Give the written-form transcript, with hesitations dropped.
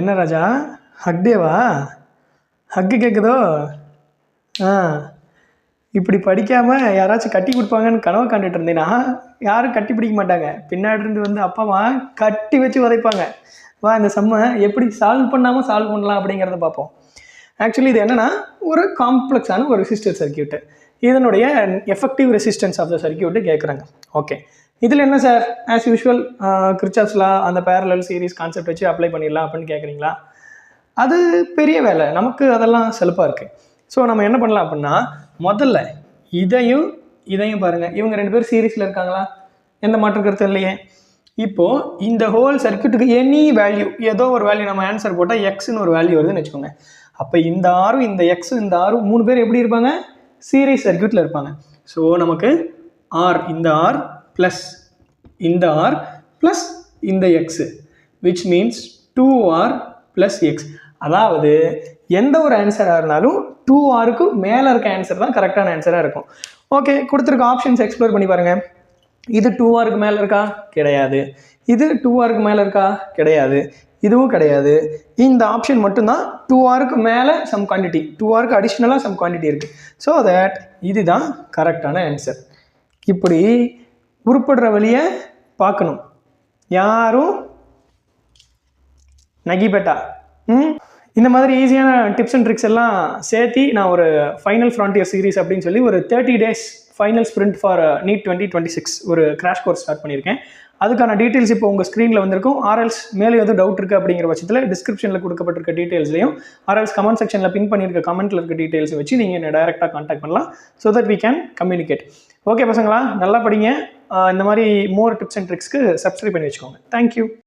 என்ன ராஜா, ஹக் டேவா? ஹக்கு கேட்குதோ? ஆ, இப்படி படிக்காமல் யாராச்சும் கட்டி கொடுப்பாங்கன்னு கனவு காண்டுட்டு இருந்தேன்னா யாரும் கட்டி பிடிக்க மாட்டாங்க. பின்னாடி இருந்து வந்து அப்பா அம்மா கட்டி வச்சு உதைப்பாங்க. வா இந்த செம்மை எப்படி சால்வ் பண்ணாமல் சால்வ் பண்ணலாம் அப்படிங்கிறத பார்ப்போம். ஆக்சுவலி இது என்னென்னா ஒரு காம்ப்ளெக்ஸான ஒரு ரெசிஸ்டர் சர்க்கியூட்டு. இதனுடைய effective resistance of the circuit கேட்குறாங்க. ஓகே, இதில் என்ன sir as usual Kirchhoff's law அந்த பேரலல் சீரிஸ் கான்செப்ட் வச்சு அப்ளை பண்ணிடலாம் அப்படின்னு கேட்குறீங்களா? அது பெரிய வேலை, நமக்கு அதெல்லாம் செலுப்பாக இருக்குது. ஸோ நம்ம என்ன பண்ணலாம் அப்படின்னா, முதல்ல இதையும் பாருங்கள். இவங்க 2 பேர் சீரீஸில் இருக்காங்களா? எந்த மாற்று கருத்து இல்லையே. இப்போது இந்த ஹோல் சர்க்கியூட்டுக்கு எனி வேல்யூ, ஏதோ ஒரு வேல்யூ நம்ம ஆன்சர் போட்டால் எக்ஸ்ன்னு ஒரு வேல்யூ வருதுன்னு வச்சுக்கோங்க. அப்போ இந்த ஆரும் இந்த எக்ஸும் இந்த ஆரும் 3 பேர் எப்படி இருப்பாங்க? சீரீஸ் சர்க்கியூட்டில் இருப்பாங்க. ஸோ நமக்கு ஆர், இந்த ஆர் ப்ளஸ் இந்த ஆர் ப்ளஸ் இந்த x, which means 2R plus X. அதாவது எந்த ஒரு ஆன்சராக இருந்தாலும் 2Rக்கு மேலே இருக்க ஆன்சர் தான் கரெக்டான ஆன்சராக இருக்கும். ஓகே, கொடுத்துருக்க ஆப்ஷன்ஸ் எக்ஸ்ப்ளோர் பண்ணி பாருங்கள். இது 2Rக்கு மேலே இருக்கா? கிடையாது. இது 2Rக்கு மேலே இருக்கா? கிடையாது. இதுவும் கிடையாது. இந்த ஆப்ஷன் மட்டும்தான் 2Rக்கு மேலே சம் குவான்டிட்டி, 2Rக்கு அடிஷ்னலாக சம் குவான்டிட்டி இருக்குது. ஸோ தட் இதுதான் கரெக்டான ஆன்சர். இப்படி உருப்படுற வழியை பார்க்கணும். யாரும் நகிபெட்டா இந்த மாதிரி ஈஸியான டிப்ஸ் அண்ட் ட்ரிக்ஸ் எல்லாம் சேர்த்து நான் ஒரு ஃபைனல் ஃப்ரான்டியர் சீரிஸ் அப்படின்னு சொல்லி ஒரு 30 days final sprint for NEET 2026 ஒரு கிராஷ் கோர்ஸ் ஸ்டார்ட் பண்ணியிருக்கேன். அதுக்கான டீட்டெயில்ஸ் இப்போ உங்கள் ஸ்க்ரீனில் வந்திருக்கும். ஆர்எல்ஸ் மேலே எதுவும் டவுட் இருக்குது அப்படிங்கிற பட்சத்தில் டிஸ்கிரிப்ஷனில் கொடுக்கப்பட்டிருக்க டீட்டெயில்ஸ்லையும் ஆர்எல்ஸ் கமெண்ட் செக்ஷனில் பின் பண்ணியிருக்க கமெண்ட்டில் இருக்க டீட்டெயில்ஸ் வச்சு நீங்கள் என்னை டைரெக்டாக கான்டாக்ட் பண்ணலாம். So that we can communicate. Okay பசங்களா, நல்லா படிங்க. இந்த மாதிரி மோர் டிப்ஸ் அண்ட் ட்ரிக்ஸ்க்கு சப்ஸ்கிரைப் பண்ணி வச்சுக்கோங்க. தேங்க்யூ.